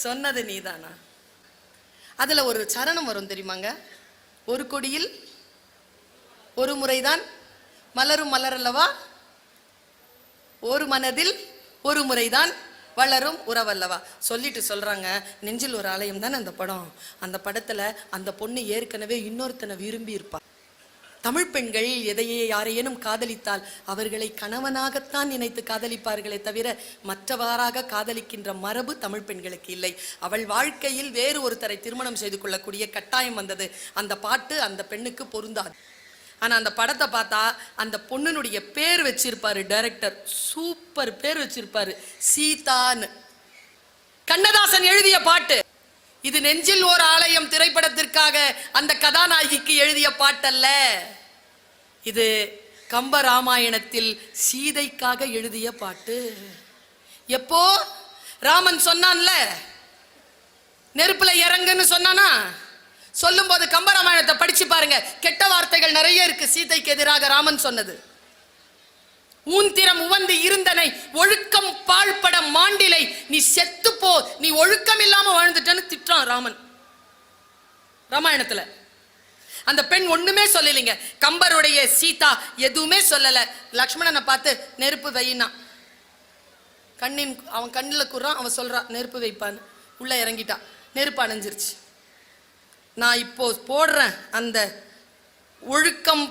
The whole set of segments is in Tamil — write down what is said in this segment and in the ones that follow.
சொன்னது நீதானா. அதுல ஒரு சரணம் வரும் தெரியுமாங்க, ஒரு கொடியில் ஒரு முறைதான் மலரும் மலரல்லவா, ஒரு மனதில் ஒரு முறைதான் வளரும் உறவல்லவா. சொல்லிட்டு சொல்றாங்க, நெஞ்சில் ஒரு ஆலயம் தானே அந்த படம். அந்த படத்துல அந்த பொண்ணு ஏற்கனவே இன்னொருத்தனை விரும்பி இருப்பா. தமிழ் பெண்கள் எதையே யாரையேனும் காதலித்தால் அவர்களை கணவனாகத்தான் நினைத்து காதலிப்பார்களே தவிர மற்றவாறாக காதலிக்கின்ற மரபு தமிழ் பெண்களுக்கு இல்லை. அவள் வாழ்க்கையில் வேறு ஒருத்தரை திருமணம் செய்து கொள்ளக்கூடிய கட்டாயம் வந்தது. அந்த பாட்டு அந்த பெண்ணுக்கு பொருந்தாது. ஆனா அந்த படத்தை பார்த்தா அந்த பொண்ணுடைய பேர் வச்சிருப்பாரு டைரக்டர், சூப்பர் பேர் வச்சிருப்பாரு, சீதான்னு. கண்ணதாசன் எழுதிய பாட்டு இது. நெஞ்சில் ஓர் ஆலயம் திரைப்படத்திற்காக அந்த கதாநாயகிக்கு எழுதிய பாட்டல்ல, இது கம்ப ராமாயணத்தில் சீதைக்காக எழுதிய பாட்டு. எப்போ ராமன் சொன்னான்ல நெருப்புல இறங்குன்னு சொன்னானா, சொல்லும் போது கம்பராமாயணத்தை படிச்சு பாருங்க, கெட்ட வார்த்தைகள் நிறைய இருக்கு. சீதைக்கு எதிராக ராமன் சொன்னது, ஊந்திரம் உவந்து இருந்தனை ஒழுக்கம் பாழ்பட மாண்டிலை, நீ செத்து போ, நீ ஒழுக்கம் இல்லாம வாழ்ந்துட்டன்னு திட்டுறான் ராமன் ராமாயணத்துல. அந்த பெண் ஒண்ணுமே சொல்லலைங்க. கம்பருடைய சீதா எதுவுமே சொல்லல. லக்ஷ்மணனை பார்த்து நெருப்பு வையினா, அவன் கண்ணில் குறான், அவன் சொல்றான் நெருப்பு வைப்பான்னு. உள்ள இறங்கிட்டான், நெருப்பு அணைஞ்சிருச்சு. நான் இப்போ போடுறேன் அந்த ஒழுக்கம்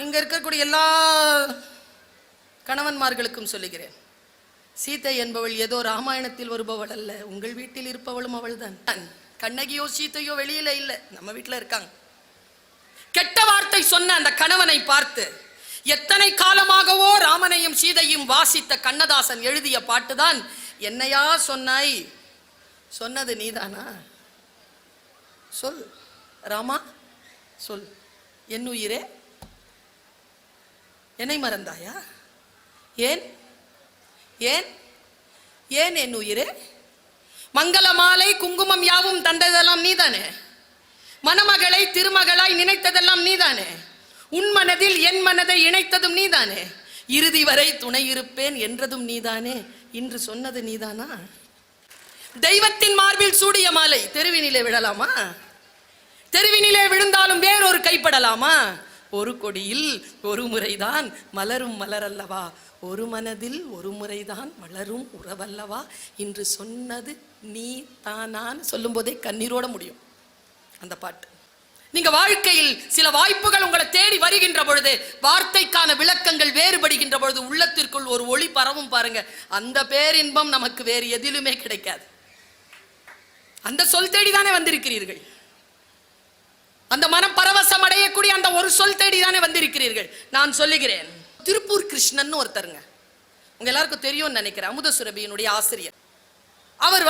இங்க இருக்கக்கூடிய எல்லா கணவன்மார்களுக்கும் சொல்லுகிறேன், சீதை என்பவள் ஏதோ ராமாயணத்தில் வருபவள் அல்ல, உங்கள் வீட்டில் இருப்பவளும் அவள் தான். கண்ணகியோ சீதையோ வெளியில இல்ல, நம்ம வீட்டுல இருக்காங்க. கெட்ட வார்த்தை சொன்ன அந்த கணவனை பார்த்து எத்தனை காலமாகவோ ராமனையும் சீதையும் வாசித்த கண்ணதாசன் எழுதிய பாட்டுதான் என்னையா சொன்னாய், சொன்னது நீதானா, சொல் ராமா சொல், என் உயிரே என்னை மறந்தாயா, ஏன் ஏன் ஏன் என் உயிரே, மங்கள மாலை குங்குமம் யாவும் தந்ததெல்லாம் நீதானே, மணமகளை திருமகளாய் நினைத்ததெல்லாம் நீதானே, உன் மனதில் என் மனதை இணைத்ததும் நீதானே, இறுதி வரை துணை இருப்பேன் என்றதும் நீதானே, இன்று சொன்னது நீதானா. தெய்வத்தின் மார்பில் சூடிய மாலை தெருவினிலே விழலாமா, தெருவினிலே விழுந்தாலும் வேறொரு கைப்படலாமா, ஒரு கொடியில் ஒரு முறைதான் மலரும் மலரல்லவா, ஒரு மனதில் ஒரு முறைதான் வளரும் உறவல்லவா, இன்று சொன்னது நீ தானான்னு சொல்லும் போதே கண்ணீரோட முடியும் அந்த பாட்டு. நீங்க வாழ்க்கையில் சில வாய்ப்புகள் உங்களை தேடி வருகின்ற பொழுது, வார்த்தைக்கான விளக்கங்கள் வேறுபடுகின்ற பொழுது உள்ளத்திற்குள் ஒரு ஒளி பரவும் பாருங்க, அந்த பேரின்பம் நமக்கு வேறு எதிலுமே கிடைக்காது. அந்த சொல் தேடிதானே வந்திருக்கிறீர்கள், அந்த மனம் பரவசம் அடையக்கூடிய அந்த ஒரு சொல் தேடிதானே வந்திருக்கிறீர்கள். நான் சொல்லுகிறேன், திருப்பூர் கிருஷ்ணன் ஒருத்தருங்க, உங்க எல்லாருக்கும் தெரியும்னு நினைக்கிறேன், அமுத சுரபியினுடைய ஆசிரியர். அவர்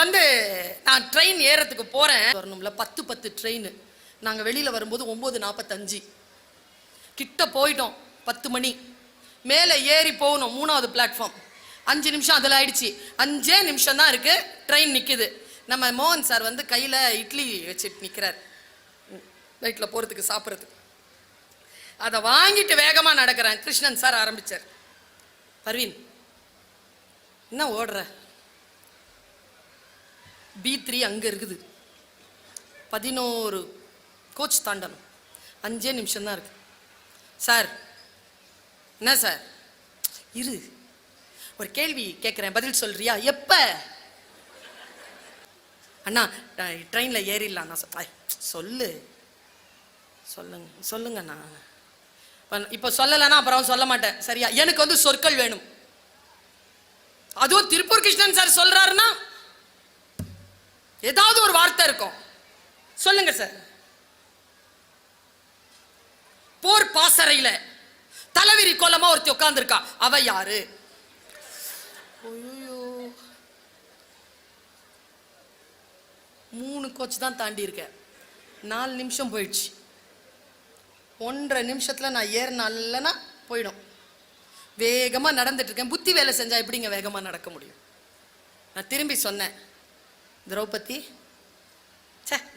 நான் ட்ரெயின் ஏறத்துக்கு போறேன், வரணும்ல 10 ட்ரெயின். நாங்க வெளியில வரும்போது 9:45 கிட்ட போயிட்டோம். 10 மணி மேல ஏறி போகணும், 3வது பிளாட்ஃபார்ம். 5 நிமிஷம் அதில் ஆயிடுச்சு. 5 நிமிஷம் தான் இருக்கு, ட்ரெயின் நிக்குது. நம்ம மோகன் சார் கையில இட்லி வச்சுட்டு நிக்கிறார், நைட்டில் போகிறதுக்கு சாப்பிட்றதுக்கு. அதை வாங்கிட்டு வேகமாக நடக்கிறேன். கிருஷ்ணன் சார் ஆரம்பிச்சார், பர்வீன் என்ன ஓடுற, B3 அங்கே இருக்குது, 11 கோச் தாண்டணும், 5 நிமிஷம் தான் இருக்கு. சார் என்ன சார், இரு ஒரு கேள்வி கேட்குறேன் பதில் சொல்றியா, எப்ப அண்ணா ட்ரெயினில் ஏறிடலாம், சொல்லு சொல்லுங்கண்ணா. இப்போ சொல்லலைன்னா அப்புறம் சொல்ல மாட்டேன், சரியா? எனக்கு சொற்கள் வேணும். அதுவும் திருப்பூர் கிருஷ்ணன் சார் சொல்றாருன்னா ஏதாவது ஒரு வார்த்தை இருக்கும், சொல்லுங்க சார். போர் பாசறையில தலைவிரி கோலமா ஒருத்தி உட்கார்ந்து இருக்கா, அவ யாரு? 3 கோச் தான் தாண்டி இருக்கேன், 4 நிமிஷம் போயிடுச்சு. 1.5 நிமிஷத்துல நான் ஏறினாலனா போயிடும். வேகமா நடந்துட்டு இருக்கேன். புத்தி வேலை செஞ்சா எப்படிங்க வேகமா நடக்க முடியும்? நான் திரும்பி சொன்னேன், திரௌபதி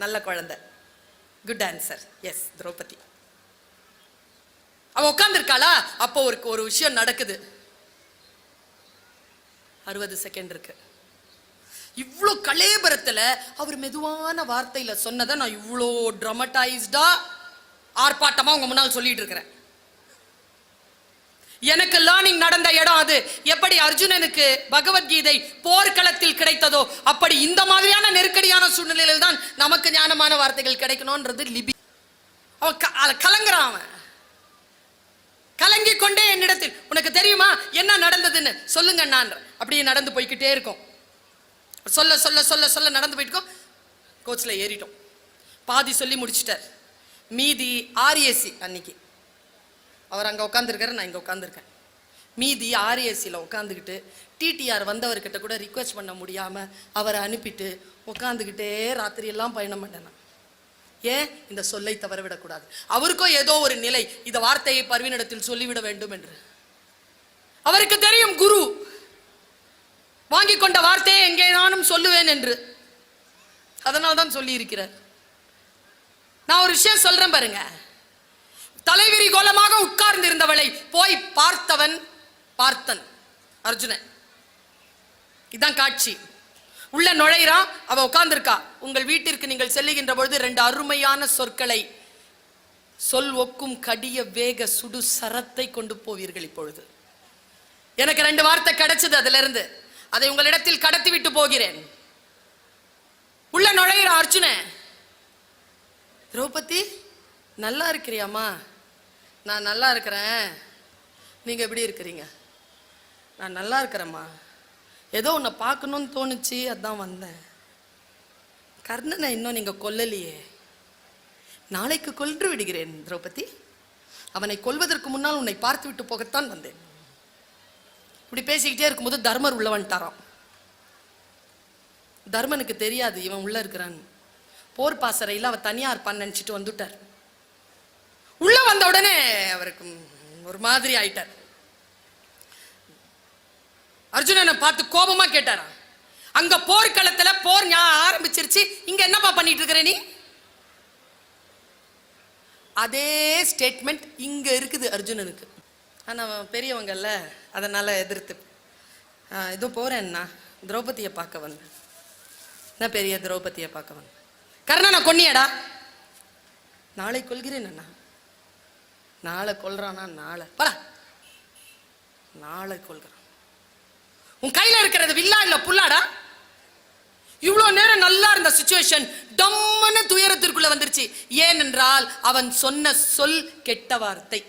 நல்ல குழந்தை, குட் ஆன்சர், எஸ் திரௌபதி. அவ உட்கார்ந்துருக்காளா, அப்போ ஒரு விஷயம் நடக்குது. 60 செகண்ட் இருக்கு. இவ்வளோ கலேபரத்துல அவர் மெதுவான வார்த்தையில சொன்னதை நான் இவ்வளோ ட்ராமடைஸ்டா ஆர்ப்பாட்டமா உங்க முன்னால் சொல்லிட்டு இருக்கிறேன். எனக்கு லேர்னிங் நடந்த இடம் அது. எப்படி அர்ஜுனனுக்கு பகவத்கீதை போர்க்களத்தில் கிடைத்ததோ அப்படி இந்த மாதிரியான நெருக்கடியான சூழ்நிலையில் தான் நமக்கு ஞானமான வார்த்தைகள் கிடைக்கணும்ன்றது லிபி. அவன் கலங்குறான். அவன் கலங்கி கொண்டே என்னிடத்தில் உனக்கு தெரியுமா என்ன நடந்ததுன்னு சொல்லுங்க. நான் அப்படியே நடந்து போய்கிட்டே இருக்கும். சொல்ல சொல்ல சொல்ல சொல்ல நடந்து போயிட்டு கோச்ல ஏறிட்டோம். பாதி சொல்லி முடிச்சிட்டார். மீதி ஆர்ஏசி அன்னைக்கு அவர் அங்கே உட்காந்துருக்காரு, நான் இங்கே உட்காந்துருக்கேன். மீதி ஆர்ஏசியில் உட்காந்துக்கிட்டு டிடிஆர் வந்தவர்கிட்ட கூட ரிக்வெஸ்ட் பண்ண முடியாமல் அவரை அனுப்பிட்டு உட்காந்துக்கிட்டே ராத்திரியெல்லாம் பயணம் பண்ணேன். ஏன் இந்த சொல்லை தவற விடக்கூடாது. அவருக்கோ ஏதோ ஒரு நிலை, இந்த வார்த்தையை பர்வீனிடத்தில் சொல்லிவிட வேண்டும் என்று. அவருக்கு தெரியும் குரு வாங்கி கொண்ட வார்த்தையை எங்கே நானும் சொல்லுவேன் என்று. அதனால தான் சொல்லி இருக்கிறார். நான் ஒரு விஷயம் சொல்றேன் பாருங்க. தலைவிரி கோலமாக உட்கார்ந்து இருந்தவளை போய் பார்த்தவன் பார்த்தன் அர்ஜுனன். இதான் காட்சி. உள்ள நுழைறான், அவ உட்கார்ந்திருக்கா. உங்கள் வீட்டிற்கு நீங்கள் செல்லுகின்ற பொழுது 2 அருமையான சொற்களை சொல் ஒக்கும் கடிய வேக சுடு சரத்தை கொண்டு போவீர்கள். இப்பொழுது எனக்கு 2 வார்த்தை கிடைச்சது. அதுல இருந்து அதை உங்களிடத்தில் கடத்தி விட்டு போகிறேன். உள்ள நுழைகிற அர்ஜுனன், திரௌபதி நல்லா இருக்கிறியாமா? நான் நல்லா இருக்கிறேன். நீங்க எப்படி இருக்கிறீங்க? நான் நல்லா இருக்கிறேம்மா. ஏதோ உன்னை பார்க்கணும்னு தோணுச்சு, அதான் வந்தேன். கர்ணனை இன்னும் நீங்க கொல்லலையே. நாளைக்கு கொன்று விடுகிறேன் திரௌபதி. அவனை கொல்வதற்கு முன்னால் உன்னை பார்த்து விட்டு போகத்தான் வந்தேன். இப்படி பேசிக்கிட்டே இருக்கும்போது தர்மர் உள்ள வந்துட்டாராம். தர்மனுக்கு தெரியாது இவன் உள்ள இருக்கிறான். போர் பாசறையில் அவ தனியா இருப்பான்னு நினைச்சிட்டு வந்துட்டார். உள்ள வந்த உடனே அவருக்கு ஒரு மாதிரி ஆயிட்டார். அர்ஜுனனை பார்த்து கோபமா கேட்டாரா, அங்க போர்க்களத்துல போர் ஆரம்பிச்சிருச்சு, இங்க என்னப்பா பண்ணிட்டு இருக்கிற நீ? அதே ஸ்டேட்மெண்ட் இங்க இருக்குது அர்ஜுனனுக்கு. ஆனா பெரியவங்கல்ல, அதனால எதிர்த்து இதோ போறேன்னா திரௌபதியை பார்க்க வந்தேன். நான் பெரிய திரௌபதியை பார்க்க வந்தேன். கர்ணனை கொன்னியடா? நாளை கொல்கிறேன் அண்ணா. நாளை கொல்றானா? நாளை கொல்கிறான். உன் கையில இருக்கிறது வில்லா இல்ல புல்லாடா? இவ்வளவு நேரம் நல்லா இருந்த சிச்சுவேஷன் டம்மன துயரத்திற்குள்ள வந்துருச்சு. ஏனென்றால் அவன் சொன்ன சொல் கெட்ட வார்த்தை.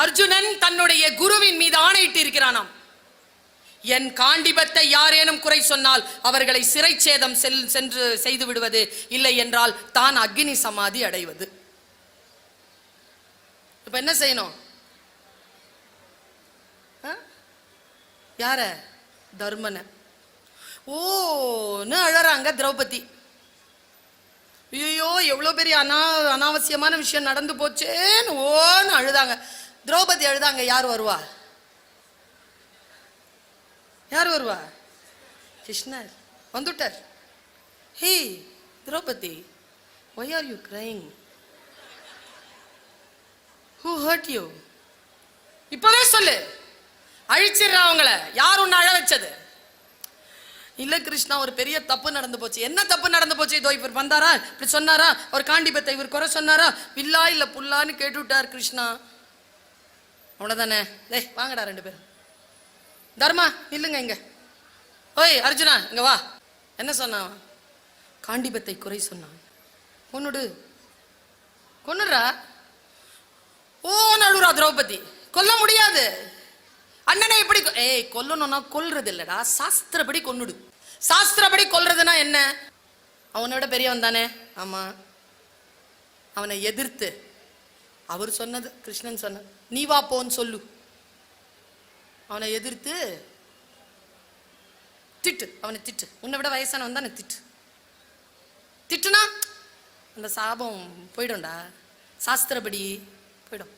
அர்ஜுனன் தன்னுடைய குருவின் மீது ஆணையிட்டு இருக்கிறானாம். என் காண்டிபத்தை யாரேனும் குறை சொன்னால் அவர்களை சிறைச்சேதம் சென்று செய்து விடுவது, இல்லை என்றால் தான் அக்னி சமாதி அடைவது. இப்ப என்ன செய்யணும்? யார? தர்மன. ஓன்னு அழறாங்க திரௌபதி. ஐயோ எவ்வளவு பெரிய அனாவசியமான விஷயம் நடந்து போச்சேன்னு ஓன்னு அழுதாங்க. திரௌபதி அழுதாங்க. யார் வருவா? யார் வருவா? கிருஷ்ணர் வந்துட்டார். ஹே Draupadi, why are you crying? Who hurt you? இப்பவே சொல்லு. அழிச்சிடுறா அவங்கள. யார் உன்னை அழ வச்சது? இல்ல கிருஷ்ணா, ஒரு பெரிய தப்பு நடந்து போச்சு. என்ன தப்பு நடந்து போச்சு? இதோ இவர் வந்தாரா, இப்படி சொன்னாரா, அவர் காண்டிபத்தை இவர் குறை சொன்னாரா, வில்லா இல்ல புல்லான்னு கேட்டு விட்டார் கிருஷ்ணா. அவ்வளவுதானே? டேய் வாங்கடா 2 பேரும். தர்மா இல்லைங்க இங்க. ஓய் அர்ஜுனா இங்க வா. என்ன சொன்னான்? காண்டிபத்தை குறை சொன்னான். கொன்னுடுறா. ஓ நடுறா திரௌபதி. கொல்ல முடியாது. அண்ணனை எப்படி கொல்லணும்னா கொல்றது இல்லடா, சாஸ்திரப்படி கொன்னுடு. சாஸ்திரப்படி கொல்றதுன்னா என்ன? அவனோட பெரியவன் தானே. ஆமா. அவனை எதிர்த்து அவர் சொன்னது, கிருஷ்ணன் சொன்னது, நீ வா போன்னு சொல்லு. அவனை எதிர்த்து திட்டு. அவனை திட்டு. உன்னை விட வயசானவன் தானே திட்டு. திட்டுனா அந்த சாபம் போயிடும்டா. சாஸ்திரப்படி போயிடும்.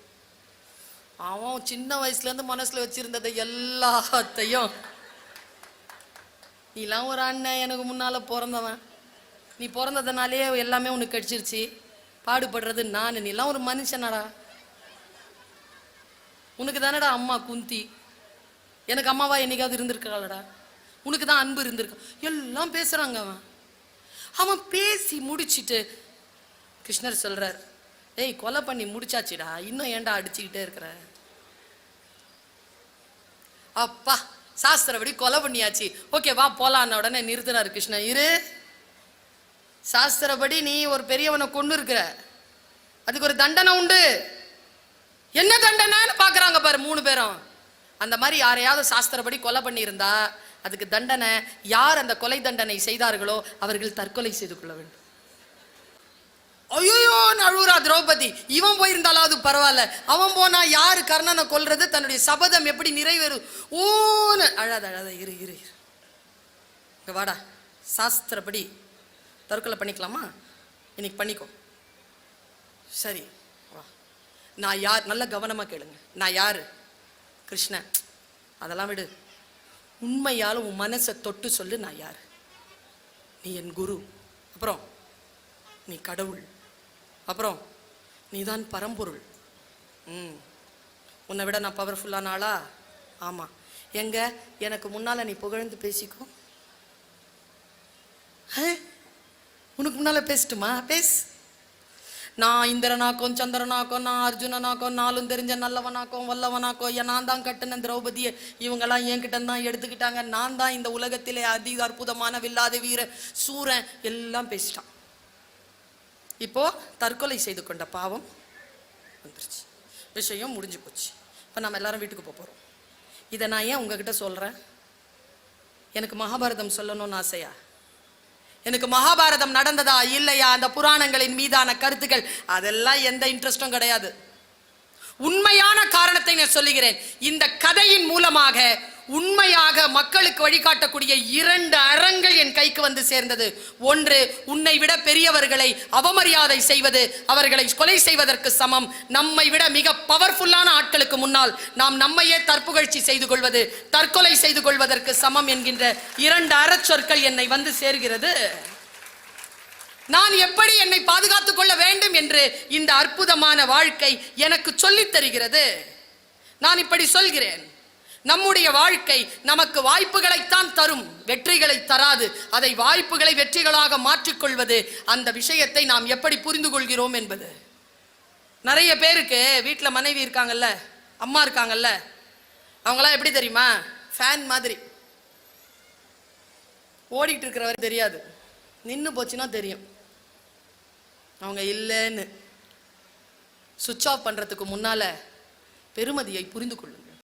அவன் சின்ன வயசுல இருந்து மனசுல வச்சிருந்ததை எல்லாத்தையும், நீலாம் ஒரு அண்ணன், எனக்கு முன்னால பிறந்தவன், நீ பிறந்ததுனாலே எல்லாமே உனக்கு கடிச்சிருச்சு, பாடுபடுறது நான், நீலாம் ஒரு மனுஷனாடா. உனக்கு தானடா அம்மா குந்தி. எனக்கு அம்மாவா என்னைக்காவது இருந்திருக்காளடா? உனக்கு தான் அன்பு இருந்திருக்கு, எல்லாம் பேசுறாங்க. அவன் பேசி முடிச்சிட்டு கிருஷ்ணர் சொல்றார், ஏய் கொலை பண்ணி முடிச்சாச்சுடா, இன்னும் ஏன்டா அடிச்சுக்கிட்டே இருக்கிற? அப்பா சாஸ்திரப்படி கொலை பண்ணியாச்சு, ஓகே வா போலான்னு உடனே நிறுத்துறாரு கிருஷ்ணன். இரு, சாஸ்திரப்படி நீ ஒரு பெரியவனை கொண்டு இருக்கிற, அதுக்கு ஒரு தண்டனை உண்டு. என்ன தண்டனைன்னு பாக்குறாங்க பாரு 3 பேரும். அந்த மாதிரி யாரையாவது சாஸ்திரப்படி கொலை பண்ணியிருந்தா அதுக்கு தண்டனை, யார் அந்த கொலை தண்டனை செய்தார்களோ அவர்கள் தற்கொலை செய்து கொள்ள வேண்டும். ஐயோ அழுவுறா திரௌபதி. இவன் போயிருந்தாலாவது பரவாயில்ல, அவன் போனா யாரு கர்ணனை கொல்றது, தன்னுடைய சபதம் எப்படி நிறைவேறும்? ஓன்னு அழாத அழாத, இரு இரு இங்க வாடா, சாஸ்திரப்படி தற்கொலை பண்ணிக்கலாமா? இன்னைக்கு பண்ணிக்கோ. சரி வா. நான் யார், நல்ல கவனமா கேளுங்க. நான் யாரு? கிருஷ்ணன். அதெல்லாம் விடு, உண்மையால உன் மனசை தொட்டு சொல்லு, நான் யாரு? நீ என் குரு, அப்புறம் நீ கடவுள், அப்புறம் நீதான் பரம்பொருள். உன்னை விட நான் பவர்ஃபுல்லான ஆளா? ஆமா. எங்க எனக்கு முன்னால நீ புகழ்ந்து பேசிக்கோ. உனக்கு முன்னால பேசட்டுமா? பேசு. நான் இந்திரனாக்கும் சந்திரனாக்கும் நான் அர்ஜுனனாக்கும் நாளும் தெரிஞ்ச நல்லவனாக்கும் வல்லவனாக்கும் நான் தான் கட்டின திரௌபதியை இவங்கெல்லாம் என்கிட்ட தான் எடுத்துக்கிட்டாங்க, நான் தான் இந்த உலகத்திலே அதிக அற்புதமான வில்லாத வீர சூரன், எல்லாம் பேசிட்டான். இப்போ தற்கொலை செய்து கொண்ட பாவம் வந்துருச்சு, விஷயம் முடிஞ்சு போச்சு. இப்போ நம்ம எல்லாரும் வீட்டுக்கு போகிறோம். இதை நான் ஏன் உங்ககிட்ட சொல்றேன்? எனக்கு மகாபாரதம் சொல்லணும்னு ஆசையா? எனக்கு மகாபாரதம் நடந்ததா இல்லையா, அந்த புராணங்களின் மீதான கருத்துக்கள் அதெல்லாம் எந்த இன்ட்ரெஸ்டும் கிடையாது. உண்மையான காரணத்தை நான் சொல்லுகிறேன். இந்த கதையின் மூலமாக உண்மையாக மக்களுக்கு வழிகாட்டக்கூடிய 2 அறங்கள் என் கைக்கு வந்து சேர்ந்தது. ஒன்று, உன்னை விட பெரியவர்களை அவமரியாதை செய்வது அவர்களை கொலை செய்வதற்கு சமம். நம்மை விட மிக பவர்ஃபுல்லான ஆட்களுக்கு முன்னால் நாம் நம்மையே தற்புகழ்ச்சி செய்து கொள்வது தற்கொலை செய்து கொள்வதற்கு சமம் என்கின்ற 2 அறச்சொற்கள் என்னை வந்து சேர்கிறது. நான் எப்படி என்னை பாதுகாத்துக் கொள்ள வேண்டும் என்று இந்த அற்புதமான வாழ்க்கை எனக்கு சொல்லித் தருகிறது. நான் இப்படி சொல்கிறேன், நம்முடைய வாழ்க்கை நமக்கு வாய்ப்புகளைத்தான் தரும், வெற்றிகளை தராது. அதை வாய்ப்புகளை வெற்றிகளாக மாற்றிக்கொள்வது, அந்த விஷயத்தை நாம் எப்படி புரிந்து கொள்கிறோம் என்பது. நிறைய பேருக்கு வீட்டில் மனைவி இருக்காங்கல்ல, அம்மா இருக்காங்கல்ல, அவங்களாம் எப்படி தெரியுமா? ஃபேன் மாதிரி ஓடிட்டு இருக்கிறவரை தெரியாது, நின்று போச்சுன்னா தெரியும் அவங்க இல்லைன்னு. சுவிட்ச் ஆஃப் பண்றதுக்கு முன்னால பெருமதியை புரிந்து கொள்ளுங்க.